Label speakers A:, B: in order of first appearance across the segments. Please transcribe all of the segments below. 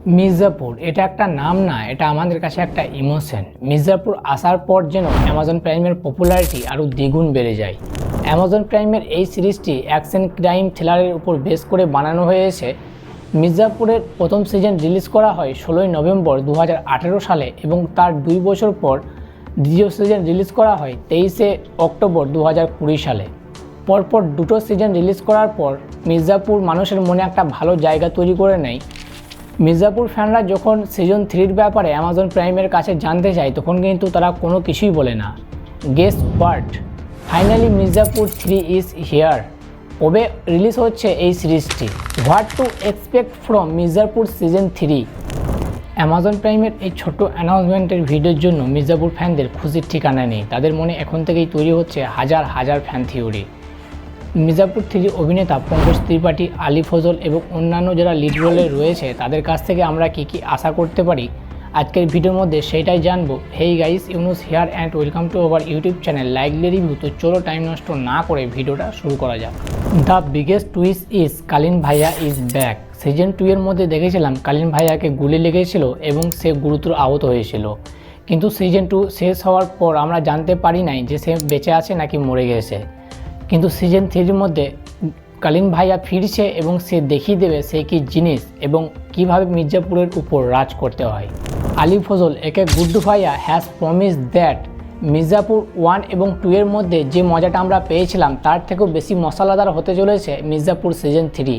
A: মির্জাপুর এটা একটা নাম না, এটা আমাদের কাছে একটা ইমোশন। মির্জাপুর আসার পর যেন অ্যামাজন প্রাইমের পপুলারিটি আরও দ্বিগুণ বেড়ে যায়। অ্যামাজন প্রাইমের এই সিরিজটি অ্যাকশন ক্রাইম থ্রিলারের উপর বেস করে বানানো হয়েছে। মির্জাপুরের প্রথম সিজন রিলিজ করা হয় 16ই নভেম্বর 2018 সালে এবং তার 2 বছর পর দ্বিতীয় সিজন রিলিজ করা হয় 23শে অক্টোবর 2020 সালে। পরপর দুটো সিজন রিলিজ করার পর মির্জাপুর মানুষের মনে একটা ভালো জায়গা তৈরি করে নেয়। মির্জাপুর ফ্যানরা যখন সিজন 3-র ব্যাপারে অ্যামাজন প্রাইমের কাছে জানতে চায় তখন কিন্তু তারা কোনো কিছুই বলে না। Guess what, finally Mirzapur 3 is here. কবে রিলিজ হচ্ছে এই সিরিজটি? What to expect from Mirzapur season 3? Amazon প্রাইমের এই ছোট্ট অ্যানাউন্সমেন্টের ভিডিওর জন্য মির্জাপুর ফ্যানদের খুশির ঠিকানা নেই। তাদের মনে এখন থেকেই তৈরি হচ্ছে হাজার হাজার ফ্যান থিওরি। মির্জাপুর 3 অভিনেতা পঙ্কজ ত্রিপাঠী, আলী ফজল এবং অন্যান্য যারা লিড রোলে রয়েছে তাদের কাছ থেকে আমরা কি আশা করতে পারি আজকের ভিডিওর মধ্যে সেটাই জানবো। Hey guys, Yunus here and welcome to our YouTube channel likely review. তো চলো টাইম নষ্ট না করে ভিডিওটা শুরু করা যাক। দ্য বিগেস্ট টুইস্ট ইজ কালিন ভাইয়া ইজ ব্যাক। সিজন 2 এর মধ্যে দেখেছিলাম কালিন ভাইয়াকে গুলি লেগেছিল এবং সে গুরুতর আহত হয়েছিল, কিন্তু সিজন 2 শেষ হওয়ার পর আমরা জানতে পারি নাই যে সে বেঁচে আছে নাকি মরে গেছে। কিন্তু সিজন 3-র মধ্যে কালিন ভাইয়া ফিরছে এবং সে দেখিয়ে দেবে সে কি জিনিস এবং কিভাবে মির্জাপুরের উপর রাজ করতে হয়। আলী ফজল একে গুড্ডু ভাইয়া হ্যাজ প্রমিস দ্যাট মির্জাপুর 1 এবং 2 এর মধ্যে যে মজাটা আমরা পেয়েছিলাম তার থেকেও বেশি মশলাদার হতে চলেছে মির্জাপুর সিজন 3।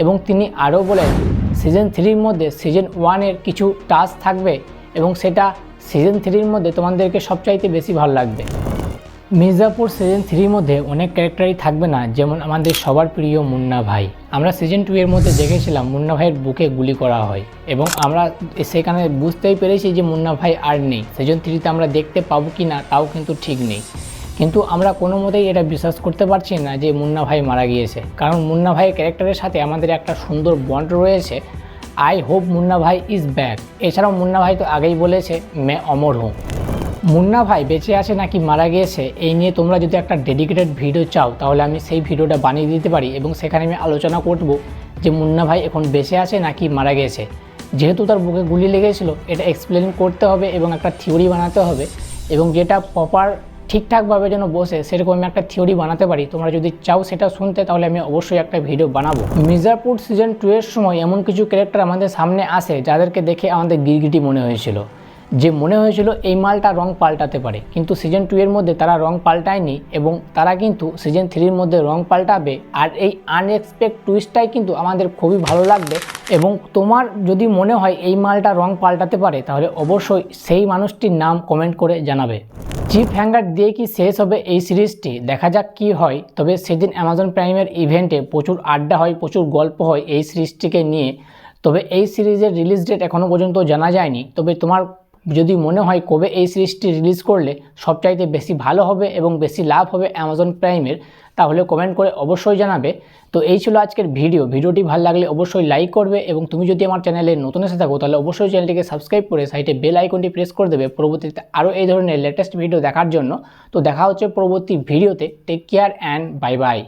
A: এবং তিনি আরও বলেন সিজন 3-র মধ্যে সিজন 1-এর কিছু টাচ থাকবে এবং সেটা সিজন 3-র মধ্যে তোমাদেরকে সবচাইতে বেশি ভালো লাগবে। মির্জাপুর সিজন 3-র মধ্যে অনেক ক্যারেক্টারই থাকবে না, যেমন আমাদের সবার প্রিয় মুন্না ভাই। আমরা সিজন 2 এর মধ্যে দেখেছিলাম মুন্না ভাইয়ের বুকে গুলি করা হয় এবং আমরা সেখানে বুঝতেই পেরেছি যে মুন্না ভাই আর নেই। সিজন 3-তে আমরা দেখতে পাবো কি না তাও কিন্তু ঠিক নেই, কিন্তু আমরা কোনো মতেই এটা বিশ্বাস করতে পারছি না যে মুন্না ভাই মারা গিয়েছে, কারণ মুন্না ভাইয়ের ক্যারেক্টারের সাথে আমাদের একটা সুন্দর বন্ড রয়েছে। আই হোপ মুন্না ভাই ইজ ব্যাক। এছাড়াও মুন্না ভাই তো আগেই বলেছে মে অমর হুঁ। মুন্না ভাই বেঁচে আছে নাকি মারা গিয়েছে এই নিয়ে তোমরা যদি একটা ডেডিকেটেড ভিডিও চাও তাহলে আমি সেই ভিডিওটা বানিয়ে দিতে পারি এবং সেখানে আমি আলোচনা করব যে মুন্না ভাই এখন বেঁচে আছে নাকি মারা গিয়েছে। যেহেতু তার বুকে গুলি লেগেছিল এটা এক্সপ্লেন করতে হবে এবং একটা থিওরি বানাতে হবে, এবং যেটা প্রপার ঠিকঠাকভাবে যেন বসে সেরকম আমি একটা থিওরি বানাতে পারি। তোমরা যদি চাও সেটা শুনতে তাহলে আমি অবশ্যই একটা ভিডিও বানাবো। মির্জাপুর সিজন 2 এর সময় এমন কিছু ক্যারেক্টার আমাদের সামনে আসে যাদেরকে দেখে আমাদের গিরগিটি মনে হয়েছিল, যে মনে হয়েছিল এই মালটা রং পাল্টাতে পারে, কিন্তু সিজন 2 এর মধ্যে তারা রং পাল্টায়নি এবং তারা কিন্তু সিজন 3-র মধ্যে রং পাল্টাবে। আর এই আনএক্সপেক্ট টুইস্টটাই কিন্তু আমাদের খুবই ভালো লাগবে। এবং তোমার যদি মনে হয় এই মালটা রং পাল্টাতে পারে তাহলে অবশ্যই সেই মানুষটির নাম কমেন্ট করে জানাবে। চিফ হ্যাঙ্গার দিয়ে কি শেষ হবে এই সিরিজটি? দেখা যাক কি হয়। তবে সেদিন অ্যামাজন প্রাইমের ইভেন্টে প্রচুর আড্ডা হয়, প্রচুর গল্প হয় এই সিরিজটিকে নিয়ে। তবে এই সিরিজের রিলিজ ডেট এখনও পর্যন্ত জানা যায়নি। তবে তোমার যদি মনে হয় কবে এই সিরিজটি রিলিজ করলে সবচাইতে বেশি ভালো হবে এবং বেশি লাভ হবে অ্যামাজন প্রাইমের, তাহলে কমেন্ট করে অবশ্যই জানাবে। তো এই ছিল আজকের ভিডিওটি ভালো লাগলে অবশ্যই লাইক করবে এবং তুমি যদি আমার চ্যানেলে নতুন এসে থাকো তাহলে অবশ্যই চ্যানেলটিকে সাবস্ক্রাইব করে সাইডে বেল আইকনটি প্রেস করে দেবে পরবর্তীতে আরও এই ধরনের লেটেস্ট ভিডিও দেখার জন্য। তো দেখা হচ্ছে পরবর্তী ভিডিওতে। Take care and bye by.